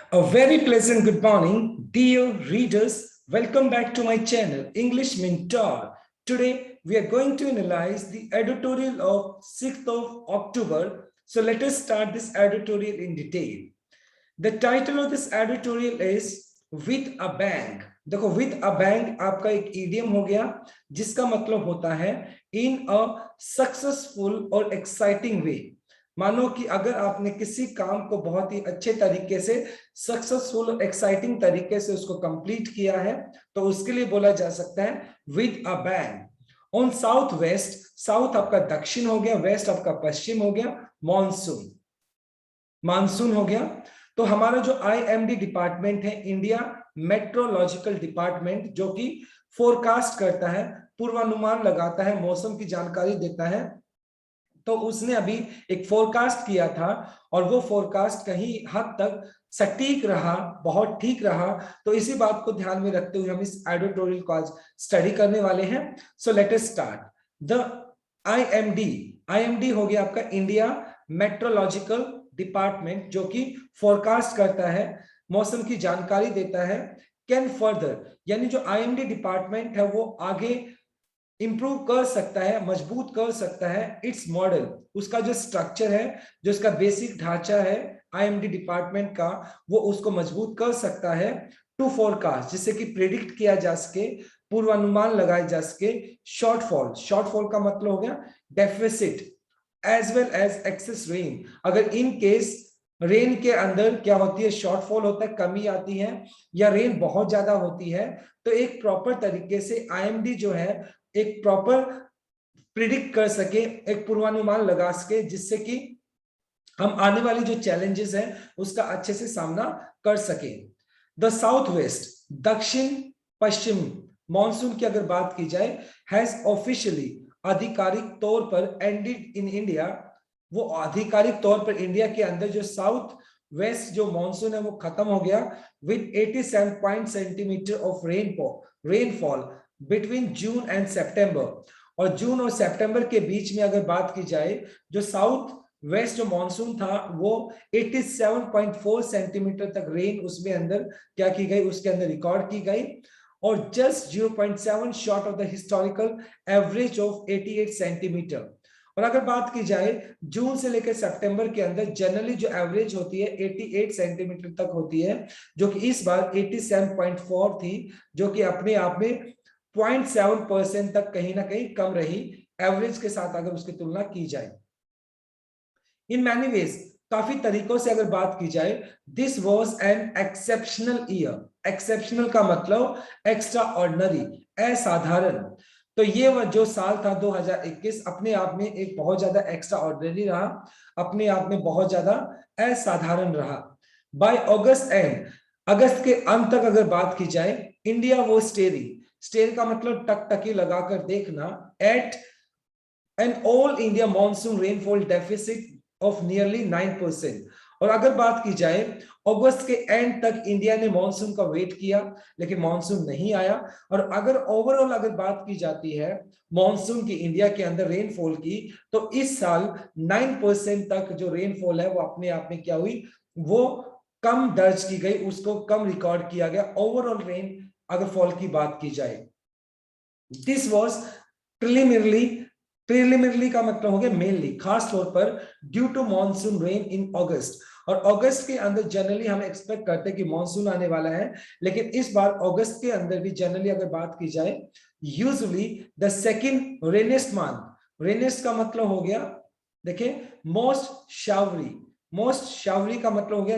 A very pleasant good morning, dear readers. Welcome back to my channel, English Mentor. Today, we are going to analyze the editorial of 6th of October. So let us start this editorial in detail. The title of this editorial is With a Bang. देखो with a bang आपका एक idiom हो गया जिसका मतलब होता है in a successful और exciting way. मानो कि अगर आपने किसी काम को बहुत ही अच्छे तरीके से सक्सेसफुल और एक्साइटिंग तरीके से उसको कंप्लीट किया है तो उसके लिए बोला जा सकता है with a bang. On south west, south आपका दक्षिण हो गया, वेस्ट आपका पश्चिम हो गया, मॉनसून मानसून हो गया। तो हमारा जो आईएमडी डिपार्टमेंट है, इंडिया मेट्रोलॉजिकल डिपार्टमेंट, जो कि फोरकास्ट करता है, पूर्वानुमान लगाता है, मौसम की जानकारी देता है, तो उसने अभी एक फोरकास्ट किया था और वो फोरकास्ट कहीं हद तक सटीक रहा, बहुत ठीक रहा। तो इसी बात को ध्यान में रखते हुए हम इस एडिटोरियल को आज स्टडी करने वाले हैं। So let us start. The IMD हो गया आपका इंडिया मेट्रोलॉजिकल डिपार्टमेंट, जो कि फोरकास्ट करता है, मौसम की जानकारी देता है। कैन फर्दर, यानी जो आईएमडी डिपार्टमेंट है वो आगे इंप्रूव कर सकता है, मजबूत कर सकता है इट्स मॉडल, उसका जो स्ट्रक्चर है, जो उसका बेसिक ढांचा है आईएमडी डिपार्टमेंट का, वो उसको मजबूत कर सकता है टू फोरकास्ट, जिससे कि प्रेडिक्ट किया जा सके, पूर्वानुमान लगाए जा सके शॉर्टफॉल। शॉर्टफॉल का मतलब हो गया deficit as well as excess rain. अगर इन केस रेन के अंदर क्या होती है, शॉर्टफॉल होता है, कमी आती है, या रेन बहुत ज्यादा होती है, तो एक प्रॉपर तरीके से आईएमडी जो है एक प्रॉपर प्रिडिक्ट कर सके, एक पूर्वानुमान लगा सके, जिससे कि हम आने वाली जो चैलेंजेस हैं उसका अच्छे से सामना कर सके। द साउथ वेस्ट, दक्षिण पश्चिम मॉनसून की अगर बात की जाए, हैज ऑफिशियली, आधिकारिक तौर पर, एंडेड इन इंडिया, वो आधिकारिक तौर पर इंडिया के अंदर जो साउथ वेस्ट जो मॉनसून है वो खत्म हो गया with 87 centimetre of rainfall between June and September. और जून और सितंबर के बीच में अगर बात की जाए, जो साउथ वेस्ट जो मॉनसून था वो 87.4 सेंटीमीटर तक रेन उसमें अंदर क्या की गई, उसके अंदर रिकॉर्ड की गई, और just 0.7 short of the historical average of 88 centimetre. और अगर बात की जाए जून से लेकर सितंबर के अंदर जनरली जो एवरेज होती है 88 सेंटीमीटर तक होती है, जो कि इस बार 87.4 थी, जो कि अपने आप में 0.7% तक कहीं ना कहीं कम रही एवरेज के साथ अगर उसकी तुलना की जाए। इन मैनी वेज, काफी तरीकों से अगर बात की जाए, this was an exceptional year. Exceptional का मतलब एक्स्ट्रा ऑर्डिनरी, असाधारण। तो ये जो साल था 2021 अपने आप में एक बहुत ज्यादा एक्स्ट्रा ऑर्डिनरी रहा, अपने आप में बहुत ज्यादा असाधारण रहा। बाय अगस्त एंड, अगस्त के अंत तक अगर बात की जाए, इंडिया वो स्टेयर का मतलब टकटकी लगाकर देखना, at an all India monsoon rainfall deficit of nearly 9%। और अगर बात की जाए अगस्त के एंड तक इंडिया ने मॉनसून का वेट किया लेकिन मॉनसून नहीं आया। और अगर ओवरऑल अगर बात की जाती है मॉनसून की इंडिया के अंदर रेनफॉल की, तो इस साल 9% तक जो रेनफॉल है वो अपने आप में क्या हुई, वो कम दर्ज की गई, उसको कम रिकॉर्ड किया गया ओवरऑल रेन अगर फॉल की बात की जाए। दिस वॉज प्रिलिमिनरली का मतलब हो गया मेनली, खास तौर पर due to monsoon rain in August. और अगस्त के अंदर जनरली हम एक्सपेक्ट करते हैं कि मॉनसून आने वाला है, लेकिन इस बार अगस्त के अंदर भी जनरली अगर बात की जाए, यूजुअली द सेकंड रेनेस्ट मंथ, रेनेस्ट का मतलब हो गया, देखिए, मोस्ट शावरी का मतलब हो गया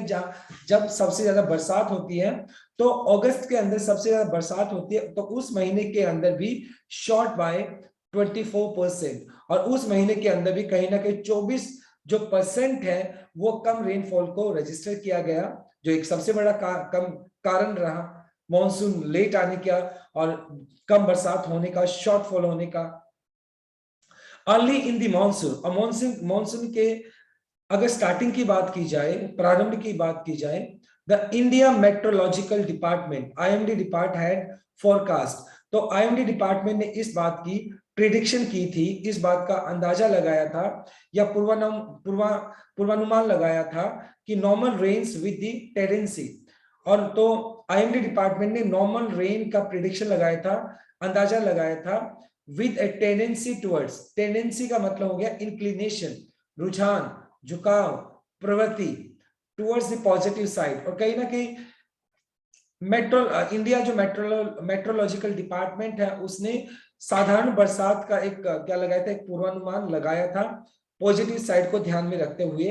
जब सबसे ज्यादा बरसात होती है, तो अगस्त के अंदर सबसे ज्यादा बरसात होती है, तो उस महीने के अंदर भी शॉर्ट बाय 24%, और उस महीने के अंदर भी कहीं ना कहीं 24 जो परसेंट है वो कम रेनफॉल को रजिस्टर किया गया, जो एक सबसे बड़ा कम कारण रहा मॉनसून लेट आने का और कम बरसात होने का, शॉर्टफॉल होने का। अर्ली इन द मानसून, और मानसून के अगर स्टार्टिंग की बात की जाए, प्रारंभ की बात की जाए, the India meteorological department IMD depart had forecast, तो आईएमडी डिपार्टमेंट ने इस बात की प्रिडिक्शन की थी, इस बात का अंदाजा लगाया था या पूर्वानुमान लगाया था कि normal rains with the tendency, और तो आईएमडी डिपार्टमेंट ने नॉर्मल रेन का प्रिडिक्शन लगाया था, अंदाजा लगाया था with a tendency towards, tendency का मतलब हो गया इंक्लिनेशन, रुझान, झुकाव, प्रवृत्ति टुवर्ड्स द पॉजिटिव साइड। और कहीं ना कहीं इंडिया जो मेट्रोलॉजिकल डिपार्टमेंट है उसने साधारण बरसात का एक क्या लगाया था, एक पूर्वानुमान लगाया था पॉजिटिव साइड को ध्यान में रखते हुए।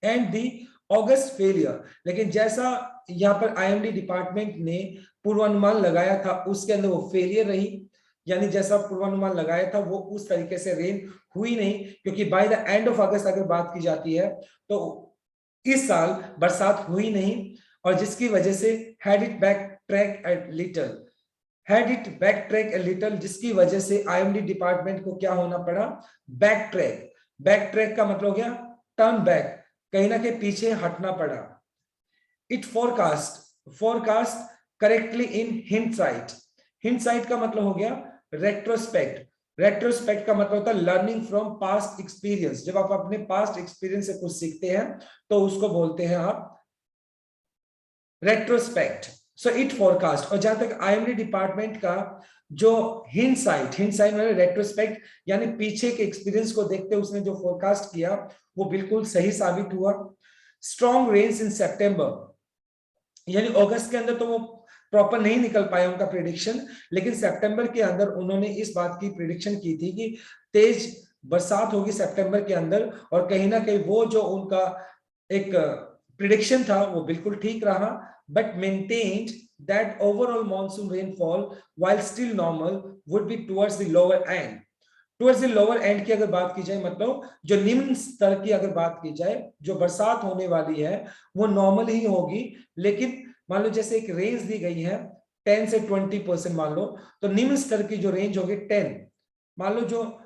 एंड दी ऑगस्ट फेलियर, लेकिन जैसा यहाँ पर आईएमडी डिपार्टमेंट ने पूर्वानुमान लगाया था उसके अंदर वो फेलियर रही, यानी जैसा पूर्वानुमान लगाया था वो उस तरीके से रेन हुई नहीं, क्योंकि बाय द एंड ऑफ अगस्त अगर बात की जाती है तो इस साल बरसात हुई नहीं, और जिसकी वजह से had it backtrack a little, जिसकी वजह से आईएमडी डिपार्टमेंट को क्या होना पड़ा, बैक ट्रैक का मतलब हो गया टर्न बैक, कहीं ना कहीं पीछे हटना पड़ा। इट फोरकास्ट करेक्टली इन हिंडसाइट का मतलब हो गया रेट्रोस्पेक्ट का मतलब होता है लर्निंग फ्रॉम पास्ट एक्सपीरियंस, जब आप अपने पास्ट एक्सपीरियंस से कुछ सीखते हैं तो उसको बोलते हैं आप रेट्रोस्पेक्ट। सो इट फोरकास्ट, और जहां तक आईएमडी डिपार्टमेंट का जो हिंडसाइट मतलब रेट्रोस्पेक्ट यानी पीछे के एक्सपीरियंस को देखते उसने जो फोरकास्ट किया वो बिल्कुल सही साबित हुआ। स्ट्रॉन्ग रेन्स इन सितंबर, यानी अगस्त के अंदर तो वो प्रॉपर नहीं निकल पाया उनका प्रिडिक्शन, लेकिन सितंबर के अंदर उन्होंने इस बात की प्रिडिक्शन की थी कि तेज बरसात होगी सितंबर के अंदर, और कहीं ना कहीं वो जो उनका एक प्रिडिक्शन था वो बिल्कुल ठीक रहा, but maintained that overall monsoon rainfall while still normal would be towards the lower end की अगर बात की जाए, मतलब जो निम्न स्तर की अगर बात की जाए, जो बरसात होने वाली है वो नॉर्मल ही होगी, लेकिन मान लो जैसे एक रेंज दी गई है 10 से 20% मान लो, तो निम्न स्तर की जो रेंज होगी 10, मान लो जो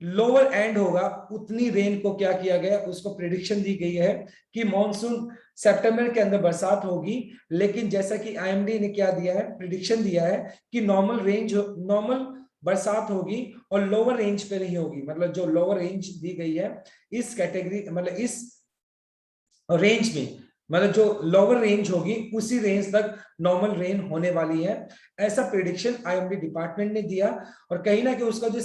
लोअर एंड होगा उतनी रेन को क्या किया गया, उसको प्रिडिक्शन दी गई है कि मॉनसून सितंबर के अंदर बरसात होगी, लेकिन जैसा कि आईएमडी ने क्या दिया है, प्रिडिक्शन दिया है कि नॉर्मल बरसात होगी और लोअर रेंज पे नहीं होगी, मतलब जो लोअर रेंज दी गई है इस कैटेगरी, मतलब इस रेंज में, मतलब जो लोअर रेंज होगी उसी रेंज तक नॉर्मल रेन होने वाली है, ऐसा प्रिडिक्शन आईएमडी डिपार्टमेंट ने दिया। और कहीं ना कहीं उसका जो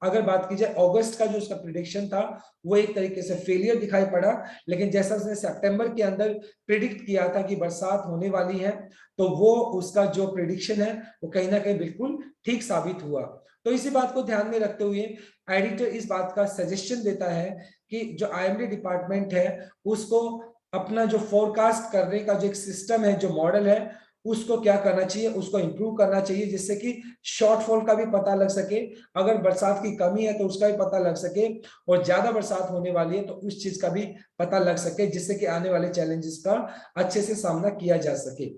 अगर बात की जाए अगस्त का जो उसका प्रिडिक्शन था वो एक तरीके से फेलियर दिखाई पड़ा, लेकिन जैसा उसने सितंबर के अंदर प्रिडिक्ट किया था कि बरसात होने वाली है, तो वो उसका जो प्रिडिक्शन है वो कहीं ना कहीं बिल्कुल ठीक साबित हुआ। तो इसी बात को ध्यान में रखते हुए एडिटर इस बात का सजेशन देता है कि जो आईएमडी डिपार्टमेंट है उसको अपना जो फोरकास्ट करने का जो एक सिस्टम है, जो मॉडल है, उसको क्या करना चाहिए, उसको इंप्रूव करना चाहिए, जिससे कि शॉर्टफॉल का भी पता लग सके, अगर बरसात की कमी है तो उसका भी पता लग सके, और ज्यादा बरसात होने वाली है तो उस चीज का भी पता लग सके, जिससे कि आने वाले चैलेंजेस का अच्छे से सामना किया जा सके।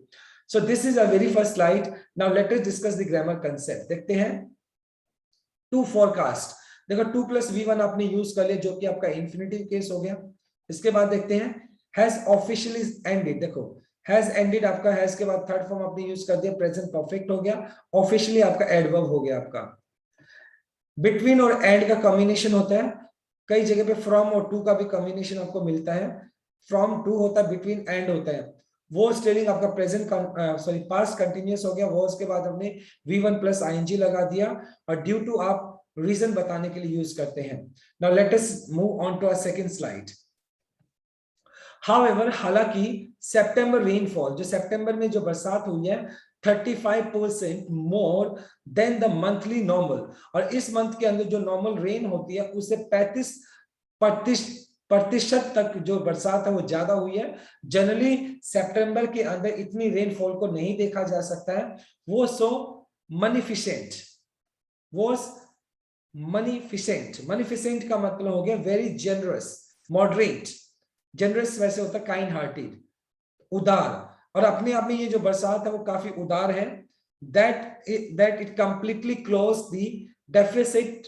सो this is a very first slide. Now let us discuss the grammar concept. देखते हैं टू फोरकास्ट। देखो 2+V1 आपने यूज कर लिया जो कि आपका इंफिनिटिव केस हो गया। इसके बाद देखते हैं has officially ended। देखो has ended आपका has के बाद थर्ड फॉर्म आपने यूज कर दिया, प्रेजेंट परफेक्ट हो गया, ऑफिशियली आपका एडवर्ब हो गया आपका। बिटवीन और एंड का कॉम्बिनेशन होता है, कई जगह पे फ्रॉम और टू का भी कॉम्बिनेशन आपको मिलता है, फ्रॉम टू होता है, बिटवीन एंड होता है। वॉज टेलिंग आपका प्रेजेंट पास्ट कंटिन्यूअस हो गया, वॉज के बाद हमने V1 प्लस ing लगा दिया, और ड्यू टू आप रीजन बताने के लिए यूज करते हैं। Now let us move on to a second slide. However, हालांकि सितंबर रेनफॉल, जो सितंबर में जो बरसात हुई है 35% मोर देन द मंथली नॉर्मल, और इस मंथ के अंदर जो नॉर्मल रेन होती है उससे 35% तक जो बरसात है वो ज्यादा हुई है। जनरली सितंबर के अंदर इतनी रेनफॉल को नहीं देखा जा सकता है, वो सो मनीफिसेंट का मतलब हो गया वेरी जेनरस, मॉडरेट, जनरस वैसे होता है काइंड हार्टेड, उदार, और अपने आप में ये जो बरसात है वो काफी उदार है। That it completely close the deficit,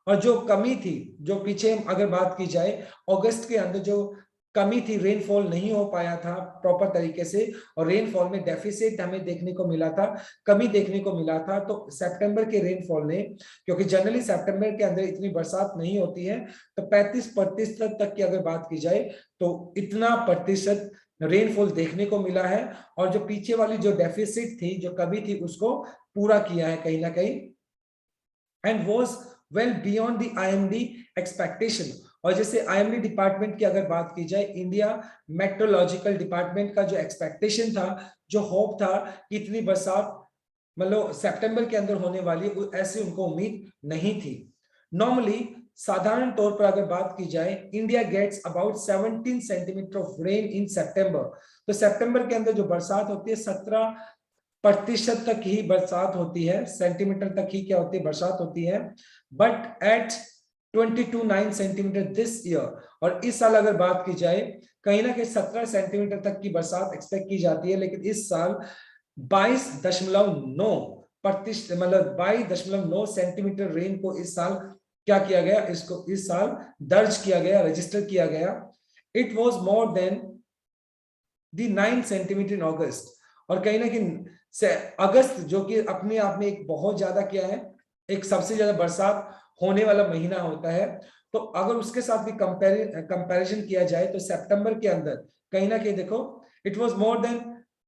और जो कमी थी, जो पीछे अगर बात की जाए अगस्त के अंदर जो कमी थी, रेनफॉल नहीं हो पाया था प्रॉपर तरीके से, और रेनफॉल में डेफिसिट हमें देखने को मिला था, कमी देखने को मिला था। तो सितंबर के रेनफॉल ने, क्योंकि जनरली सितंबर के अंदर इतनी बरसात नहीं होती है, तो 35% तक की अगर बात की जाए तो इतना प्रतिशत रेनफॉल देखने को मिला है, और जो पीछे वाली जो डेफिसिट थी, जो कमी थी, उसको पूरा किया है कहीं ना कहीं, and was well beyond the IMD expectation. और जैसे आईएमडी डिपार्टमेंट की अगर बात की जाए, इंडिया मेट्रोलॉजिकल डिपार्टमेंट का जो एक्सपेक्टेशन था, जो होप था कि इतनी बरसात मतलब सितंबर के अंदर होने वाली, ऐसी उनको उम्मीद नहीं थी। नॉर्मली, साधारण तौर पर अगर बात की जाए, India gets about 17 centimetre of rain in September. तो सितंबर के अंदर जो बरसात होती है 17% तक ही बरसात होती है, सेंटीमीटर तक ही क्या होती है, बरसात होती है। But at 22.9 centimetre this year, और इस साल अगर बात की जाए, कहीं ना कहीं 17 सेंटीमीटर तक की बरसात एक्सपेक्ट की जाती है, लेकिन इस साल 22.9% मतलब 22.9 सेंटीमीटर रेन को इस साल क्या किया गया, इसको इस साल दर्ज किया गया, रजिस्टर किया गया। It was more than the 9 centimetre in August. और कहीं ना कहीं अगस्त, जो कि अपने आप में एक बहुत ज्यादा क्या है, एक सबसे ज्यादा बरसात होने वाला महीना होता है, तो अगर उसके साथ भी कंपैरिजन किया जाए तो सितंबर के अंदर कहीं ना कहीं देखो, it was more than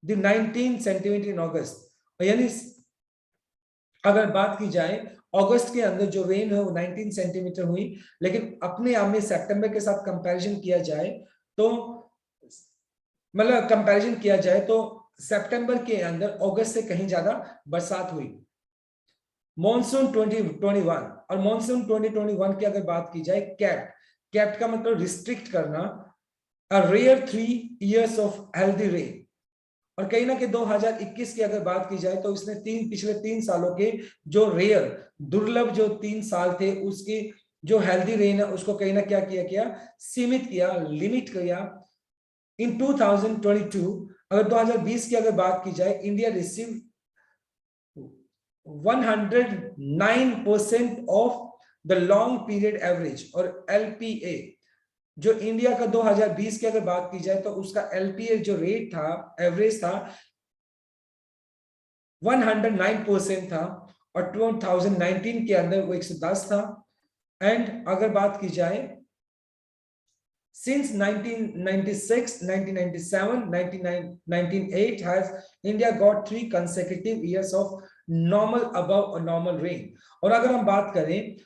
the 19 centimetre in August. यानी अगर बात की जाए अगस्त के अंदर जो रेन है वो 19 सेंटीमीटर हुई, लेकिन अपने आप में सितंबर के साथ कंपैरिजन किया जाए तो, मतलब कंपैरिजन किया जाए तो सितंबर के अंदर अगस्त से कहीं ज्यादा बरसात हुई। मॉनसून 2021, और मॉनसून 2021 की अगर बात की जाए, कैप्ट का मतलब रिस्ट्रिक्ट करना, a rare 3 years of healthy rain. और कहीं ना कहीं 2021 की अगर बात की जाए तो इसने पिछले 3 सालों के जो रेयर, दुर्लभ जो 3 साल थे, उसकी जो हेल्दी रेन है उसको कहीं ना क्या सीमित किया, लिमिट किया। इन 2022, अगर 2020 की अगर बात की जाए, India receive 109% of the long period average, और एलपीए जो इंडिया का 2020 की अगर बात की जाए तो उसका एलपीए जो रेट था, एवरेज था, 109% था, और 2019 के अंदर वो 110 था। एंड अगर बात की जाए, since 1996, 1997, 1998 has India got 3 consecutive years of normal above or normal rain। और अगर हम बात करें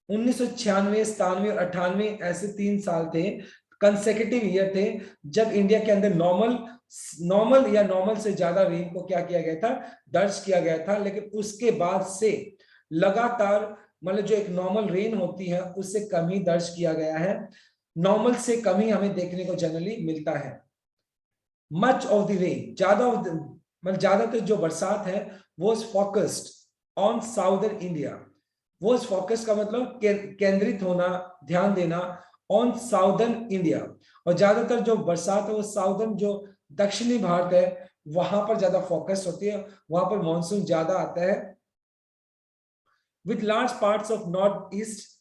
1996, 97 और 98, ऐसे 3 साल थे, कंसेक्यूटिव ईयर थे, जब इंडिया के अंदर नॉर्मल या नॉर्मल से ज्यादा रेन को क्या किया गया था, दर्ज किया गया था। लेकिन उसके बाद से लगातार मतलब जो एक नॉर्मल रेन होती है उससे कम ही दर्ज किया गया है, नॉर्मल से कम ही हमें देखने को जनरली मिलता है। मच ऑफ द रेन, मतलब ज्यादातर जो बरसात है वो फोकस्ड ऑन साउदर्न इंडिया। वो फोकस का मतलब केंद्रित होना, ध्यान देना, ऑन साउदर्न इंडिया। और ज्यादातर जो बरसात है वो साउदर्न जो दक्षिणी भारत है वहां पर ज्यादा फोकस होती है, वहां पर मानसून ज्यादा आता है। With large parts of north east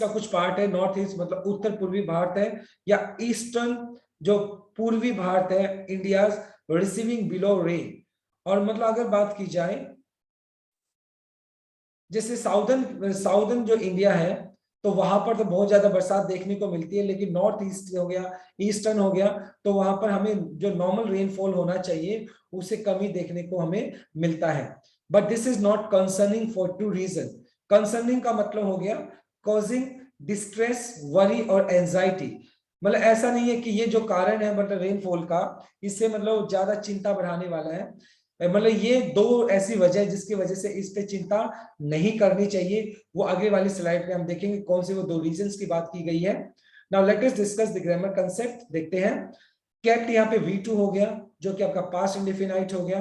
का कुछ पार्ट है, नॉर्थ ईस्ट मतलब उत्तर पूर्वी भारत है, या ईस्टर्न जो पूर्वी भारत है, इंडिया रिसीविंग बिलो रेन। और मतलब अगर बात की जाए, जैसे साउदर्न जो इंडिया है तो वहां पर तो बहुत ज्यादा बरसात देखने को मिलती है, लेकिन नॉर्थ ईस्ट हो गया, ईस्टर्न हो गया, तो वहां पर हमें जो नॉर्मल रेनफॉल होना चाहिए उसे कमी देखने को हमें मिलता है। But this is not concerning for 2 reason. Concerning का मतलब हो गया कॉजिंग डिस्ट्रेस, वरी और एंजाइटी। मतलब ऐसा नहीं है कि ये जो कारण है मतलब रेनफॉल का, इससे मतलब ज्यादा चिंता बढ़ाने वाला है। मतलब ये 2 ऐसी वजह है जिसकी वजह से इस पे चिंता नहीं करनी चाहिए। वो आगे वाली स्लाइड पे हम देखेंगे कौन से वो 2 रीजंस की बात की गई है। Now let us discuss the grammar concept. देखते हैं, केप्ट यहाँ पे V2 हो गया जो कि आपका पास्ट इंडेफिनाइट हो गया,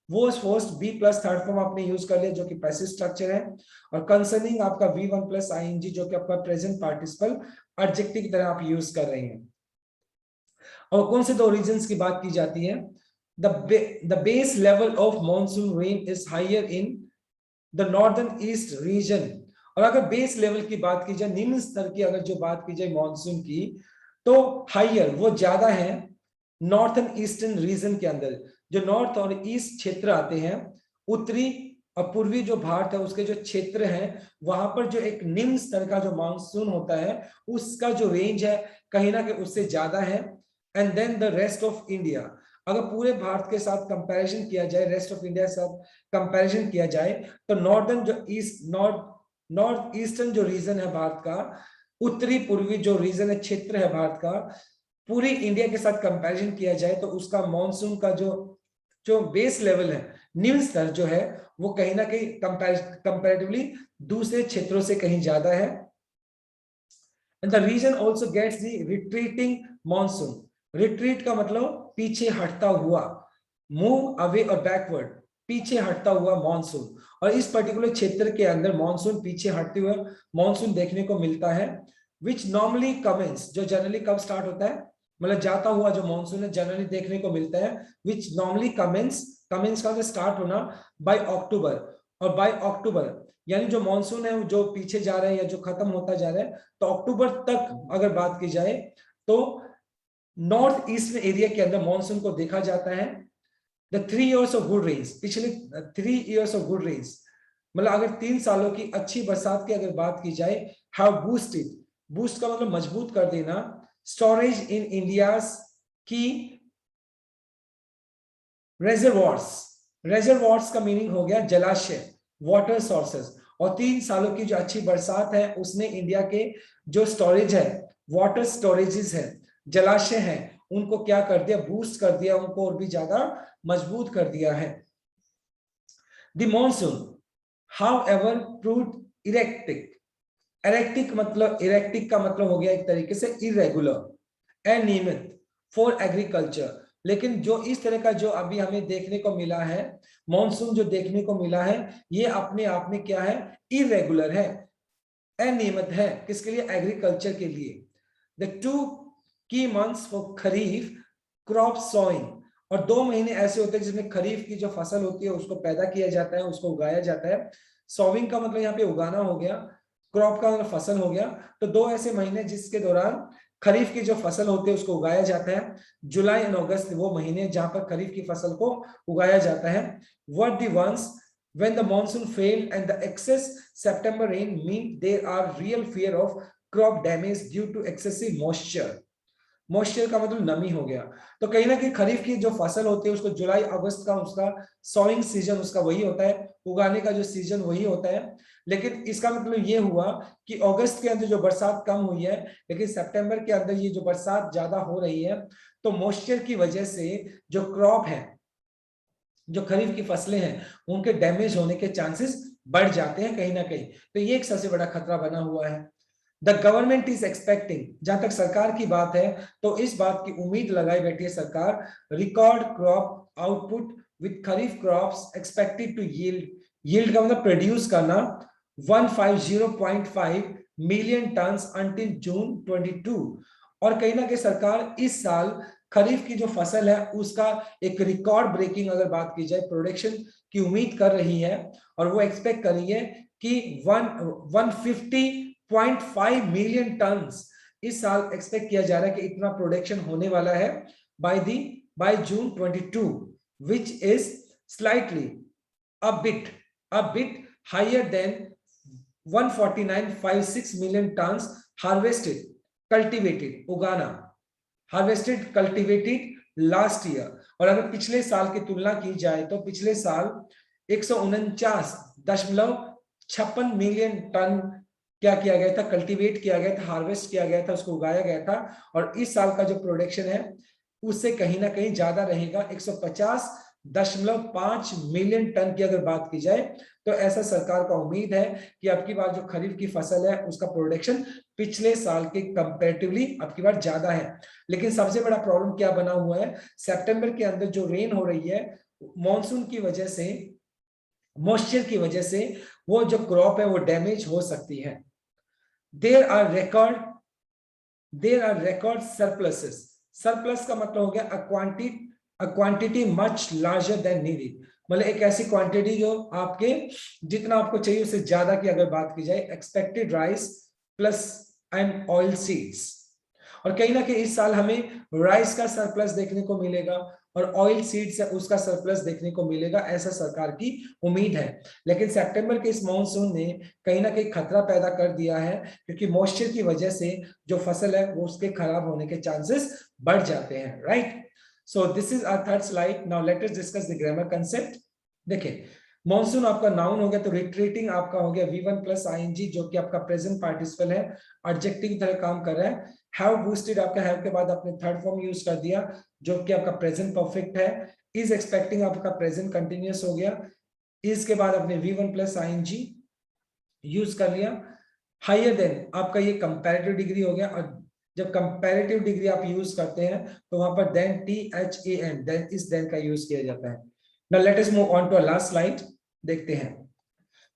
वो first B plus third form आपने यूज कर लिया जो कि पैसिव स्ट्रक्चर है, और कंसर्निंग आपका V1 प्लस आईएनजी जो कि आपका प्रेजेंट पार्टिसिपल एडजेक्टिव की तरह आप यूज कर रहे हैं। और कौन से 2 रीजंस की बात की जाती है? The base level of monsoon rain is higher in the northern east region, और अगर बेस लेवल की बात की जाए, निम्न स्तर की अगर जो बात की जाए मानसून की, तो हाइयर वो ज्यादा है नॉर्थन ईस्टर्न रीजन के अंदर, जो नॉर्थ और ईस्ट क्षेत्र आते हैं, उत्तरी और पूर्वी जो भारत है उसके जो क्षेत्र हैं, वहां पर जो एक निम्न स्तर का जो मानसून होता है उसका जो रेंज है कहीं ना कहीं उससे ज्यादा है। And then the rest of India, अगर पूरे भारत के साथ कंपैरिजन किया जाए, रेस्ट ऑफ इंडिया के साथ कंपैरिजन किया जाए, तो नॉर्दर्न जो ईस्ट नॉर्थ ईस्टर्न जो रीजन है भारत का, उत्तरी पूर्वी जो रीजन है, क्षेत्र है भारत का, पूरी इंडिया के साथ कंपैरिजन किया जाए तो उसका मानसून का जो जो बेस लेवल है, निम्न स्तर जो है, वो कहीं ना कहीं कंपैरेटिवली दूसरे क्षेत्रों से कहीं ज्यादा है। And the region also gets the retreating monsoon. Retreat का मतलब पीछे हटता हुआ, मूव अवे और बैकवर्ड, पीछे हटता हुआ मानसून। और इस पर्टिकुलर क्षेत्र के अंदर मानसून पीछे हटते हुए मानसून देखने को मिलता है, विच नॉर्मली कमेंस, जो जनरली कब स्टार्ट होता है, मतलब जाता हुआ जो मानसून है जनरली देखने को मिलता है, विच नॉर्मली कमेंस, कमेंस का स्टार्ट होना बाय अक्टूबर, और बाय अक्टूबर यानी जो मानसून है जो पीछे जा रहा है या जो खत्म होता जा रहा है, तो अक्टूबर तक अगर बात की जाए तो नॉर्थ ईस्ट एरिया के अंदर मानसून को देखा जाता है। The 3 years of good rains, पिछले 3 years ऑफ गुड रेन्स, मतलब अगर 3 सालों की अच्छी बरसात की अगर बात की जाए, हैव बूस्टेड, बूस्ट का मतलब मजबूत कर देना, स्टोरेज इन इंडिया की रेजर्वॉर्स, रेजर्वॉर्स का मीनिंग हो गया जलाशय, वाटर सोर्सेस। और 3 सालों की जो अच्छी बरसात है उसने इंडिया के जो स्टोरेज है, वाटर स्टोरेजेस है, जलाशय है, उनको क्या कर दिया, बूस्ट कर दिया, उनको और भी ज्यादा मजबूत कर दिया है। The monsoon however proved erratic, erratic मतलब, इरेक्टिक का मतलब हो गया एक तरीके से इरेगुलर, अनियमित फॉर एग्रीकल्चर। लेकिन जो इस तरह का जो अभी हमें देखने को मिला है, मॉनसून जो देखने को मिला है, ये अपने आप में क्या है, इरेगुलर है, अनियमित है, किसके लिए, एग्रीकल्चर के लिए। The 2 key months for kharif crop sowing, और 2 महीने ऐसे होते हैं जिसमें खरीफ की जो फसल होती है उसको पैदा किया जाता है, उसको उगाया जाता है। सोविंग का मतलब यहाँ पे उगाना हो गया, क्रॉप का मतलब फसल हो गया। तो 2 ऐसे महीने जिसके दौरान खरीफ की जो फसल होती है उसको उगाया जाता है। जुलाई एंड अगस्त वो महीने जहां पर खरीफ की फसल को उगाया जाता है। Were the ones when the monsoon failed and the excess September rain mean there are real fear of crop damage due to excessive moisture। Moisture का मतलब नमी हो गया। तो कहीं ना कहीं खरीफ की जो फसल होती है उसको जुलाई अगस्त का उसका सोइंग सीजन उसका वही होता है, उगाने का जो सीजन वही होता है। लेकिन इसका मतलब ये हुआ कि अगस्त के अंदर जो बरसात कम हुई है, लेकिन सितंबर के अंदर ये जो बरसात ज्यादा हो रही है, तो मॉइस्चर की वजह से जो क्रॉप है, जो खरीफ की फसलें हैं, उनके डैमेज होने के चांसेस बढ़ जाते हैं कहीं ना कहीं। तो ये एक सबसे बड़ा खतरा बना हुआ है। द गवर्नमेंट इज एक्सपेक्टिंग, जहां तक सरकार की बात है तो इस बात की उम्मीद लगाई बैठी है सरकार, record crop output with kharif crops expected to yield, yield का मतलब प्रोड्यूस करना 150.5 मिलियन टन्स अंटिल जून 22। और कहीं ना कहीं सरकार इस साल खरीफ की जो फसल है उसका एक रिकॉर्ड ब्रेकिंग अगर बात की जाए प्रोडक्शन की उम्मीद कर रही है, और वो एक्सपेक्ट कर रही है कि 150.5 मिलियन टन्स इस साल एक्सपेक्ट किया जा रहा है कि इतना प्रोडक्शन होने वाला है by June 22, which is slightly a bit higher than 149.56 million tons harvested cultivated उगाना हार्वेस्टेड कल्टिवेटेड लास्ट ईयर। और अगर पिछले साल की तुलना की जाए तो पिछले साल 149.56 मिलियन टन क्या किया गया था, कल्टीवेट किया गया था, हार्वेस्ट किया गया था, उसको उगाया गया था। और इस साल का जो प्रोडक्शन है उससे कहीं ना कहीं ज्यादा रहेगा, 150.5 मिलियन टन की अगर बात की जाए। तो ऐसा सरकार का उम्मीद है कि अब की बार जो खरीफ की फसल है उसका प्रोडक्शन पिछले साल के कंपैरेटिवली अब की बार ज्यादा है। लेकिन सबसे बड़ा प्रॉब्लम क्या बना हुआ है, सितंबर के अंदर जो रेन हो रही है मॉनसून की वजह से, मॉइस्चर की वजह से वो जो क्रॉप है वो डैमेज हो सकती है। There are record surpluses, surplus का मतलब हो गया a quantity much larger than needed, मतलब एक ऐसी क्वांटिटी जो आपके जितना आपको चाहिए उससे ज्यादा की अगर बात की जाए, expected rice plus and oil seeds. और कहीं ना कहीं इस साल हमें राइस का सरप्लस देखने को मिलेगा और ऑयल सीड्स है उसका सरप्लस देखने को मिलेगा, ऐसा सरकार की उम्मीद है। लेकिन सितंबर के इस मॉनसून ने कहीं ना कहीं खतरा पैदा कर दिया है, क्योंकि मॉइस्चर की वजह से जो फसल है वो उसके खराब होने के चांसेस बढ़ जाते हैं, right. So this is our third slide. Now let us discuss the grammar concept. देखिए, मॉनसून आपका नाउन हो गया तो रिट्रीटिंग आपका हो गया V1 प्लस आईएनजी, जो कि आपका प्रेजेंट पार्टिसिपल है, एडजेक्टिव की तरह काम कर रहा है। हैव बूस्टेड आपका हैव के बाद आपने थर्ड फॉर्म यूज कर दिया जो कि आपका प्रेजेंट परफेक्ट है। इज एक्सपेक्टिंग आपका प्रेजेंट कंटिन्यूअस हो गया। इज के बाद आपने V1 प्लस आईएनजी यूज कर लिया। हायर देन आपका ये कंपैरेटिव डिग्री हो गया, और जब कंपैरेटिव डिग्री आप यूज करते हैं तो वहां पर देन THAN देन इस देन का यूज किया जाता है। Now let us move on to last slide. देखते हैं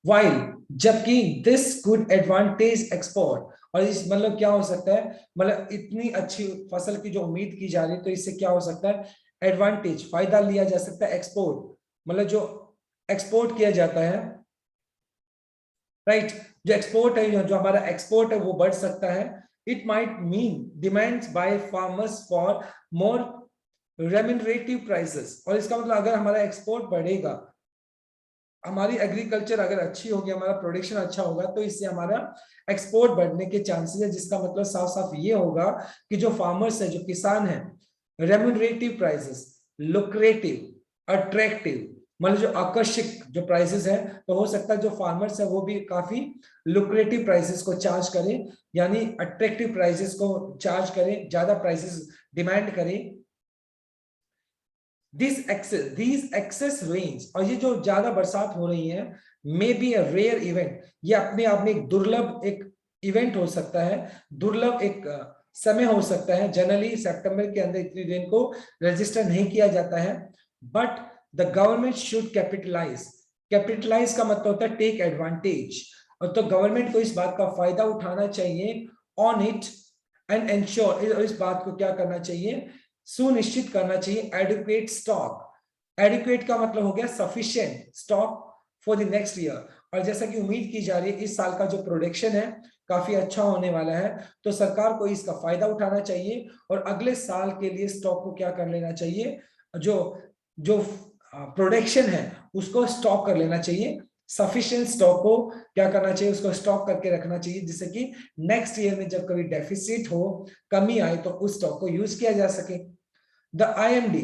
while, जबकि दिस गुड एडवांटेज एक्सपोर्ट, और इस मतलब क्या हो सकता है, मतलब इतनी अच्छी फसल की जो उम्मीद की जा रही है तो इससे क्या हो सकता है, एडवांटेज फायदा लिया जा सकता है, एक्सपोर्ट मतलब जो एक्सपोर्ट किया जाता है, राइट। जो एक्सपोर्ट है, जो हमारा एक्सपोर्ट है वो बढ़ सकता है। It might mean demands by farmers for more remunerative prices, और इसका मतलब अगर हमारा एक्सपोर्ट बढ़ेगा, हमारी एग्रीकल्चर अगर अच्छी होगी, हमारा प्रोडक्शन अच्छा होगा, तो इससे हमारा एक्सपोर्ट बढ़ने के चांसेस है, जिसका मतलब साफ साफ ये होगा कि जो फार्मर्स है, जो किसान है, रेम्यूनरेटिव प्राइसेस, लुक्रेटिव, अट्रैक्टिव, मतलब जो आकर्षक जो प्राइसेस है, तो हो सकता है जो फार्मर्स है वो भी काफी लुक्रेटिव प्राइसेस को चार्ज करें, यानी अट्रैक्टिव प्राइसेस को चार्ज करें, ज्यादा प्राइसेस डिमांड करें। these excess rains, और ये जो ज्यादा बरसात हो रही है, may be a rare event, ये अपने आप में एक दुर्लभ एक इवेंट हो सकता है, दुर्लभ एक समय हो सकता है। जनरली सितंबर के अंदर इतनी रेन को रजिस्टर नहीं किया जाता है, but the government should capitalise. Capitalise का मतलब होता है टेक एडवांटेज, और तो गवर्नमेंट को इस बात का फायदा उठाना चाहिए ऑन इट एंड एंश्योर, इस बात को क्या करना चाहिए, सुनिश्चित करना चाहिए एडुकेट स्टॉक। एडुकेट का मतलब हो गया sufficient stock for the next year, और जैसा कि उम्मीद की जा रही है इस साल का जो प्रोडक्शन है काफी अच्छा होने वाला है, तो सरकार को इसका फायदा उठाना चाहिए और अगले साल के लिए स्टॉक को क्या कर लेना चाहिए, जो जो प्रोडक्शन है उसको स्टॉक कर लेना चाहिए। सफिशिएंट स्टॉक को क्या करना चाहिए, उसको स्टॉक करके रखना चाहिए, जिससे कि नेक्स्ट ईयर में जब कभी डेफिसिट हो, कमी आए, तो उस स्टॉक को यूज किया जा सके। The IMD,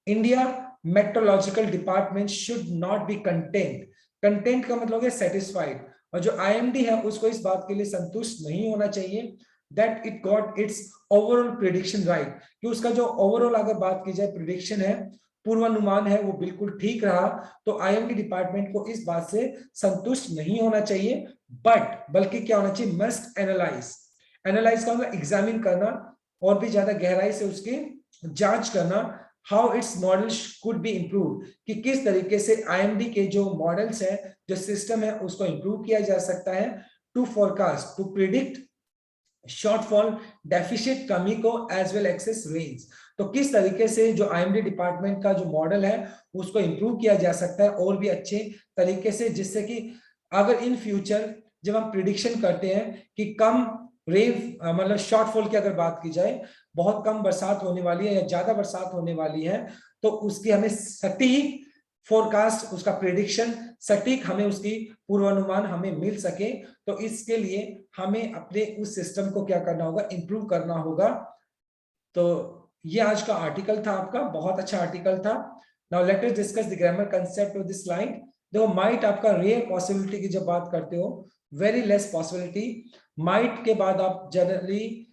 India Meteorological Department should not be content. Content का मतलब है satisfied, और जो IMD है उसको इस बात के लिए संतुष्ट नहीं होना चाहिए that it got its overall prediction right, कि उसका जो ओवरऑल अगर बात की जाए प्रिडिक्शन है, पूर्वानुमान है, वो बिल्कुल ठीक रहा, तो IMD डिपार्टमेंट को इस बात से संतुष्ट नहीं होना चाहिए, बल्कि क्या होना चाहिए, मस्ट एनालाइज। एनालाइज का मतलब एग्जामिन करना, और भी ज्यादा गहराई से उसके जांच करना, how it's models could be improve, कि किस तरीके से आईएमडी के जो मॉडल्स है, जो सिस्टम है, उसको इम्प्रूव किया जा सकता है, to forecast, to predict shortfall, deficit, कमी को, एज वेल एक्सेस रेंज। तो किस तरीके से जो आईएमडी डिपार्टमेंट का जो मॉडल है उसको इम्प्रूव किया जा सकता है और भी अच्छे तरीके से, जिससे कि अगर इन फ्यूचर जब हम प्रिडिक्शन करते हैं कि कम रेन मतलब शॉर्टफॉल की अगर बात की जाए, बहुत कम बरसात होने वाली है या ज्यादा बरसात होने वाली है, तो उसकी हमें सटीक फोरकास्ट, उसका प्रिडिक्शन सटीक, हमें उसकी पूर्वानुमान हमें मिल सके, तो इसके लिए हमें अपने उस सिस्टम को क्या करना होगा, इंप्रूव करना होगा। तो ये आज का आर्टिकल था आपका, बहुत अच्छा आर्टिकल था। Now let us discuss the grammar concept of this slide. देखो, माइट आपका रेयर पॉसिबिलिटी की जब बात करते हो, वेरी लेस पॉसिबिलिटी, माइट के बाद आप जनरली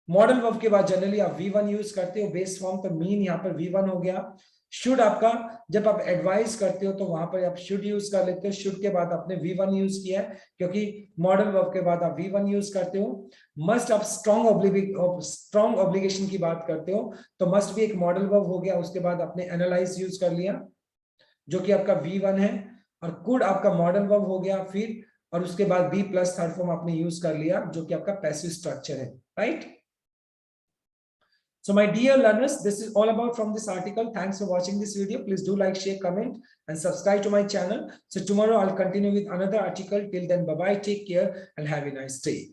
मॉडल वर्ब के बाद जनरली आप V1 यूज करते हो, बेस फॉर्म, तो मीन यहाँ पर V1 हो गया। शुड आपका जब आप एडवाइस करते हो तो वहां पर आप शुड यूज कर लेते हो, शुड के बाद आपने V1 यूज किया है क्योंकि मॉडल वर्ब के बाद आप V1 यूज करते हो। मस्ट आप स्ट्रॉन्ग ऑब्लिगेशन की बात करते हो, तो मस्ट भी एक मॉडल वर्ब हो गया, उसके बाद आपने एनालाइज यूज कर लिया जो कि आपका V1 है, और कुड आपका मॉडल वर्ब हो गया फिर, और उसके बाद बी प्लस थर्ड फॉर्म आपने यूज कर लिया जो कि आपका पैसिव स्ट्रक्चर है, right. So my dear learners, this is all about from this article. Thanks for watching this video. Please do like, share, comment, and subscribe to my channel. So tomorrow I'll continue with another article. Till then, bye-bye, take care, and have a nice day.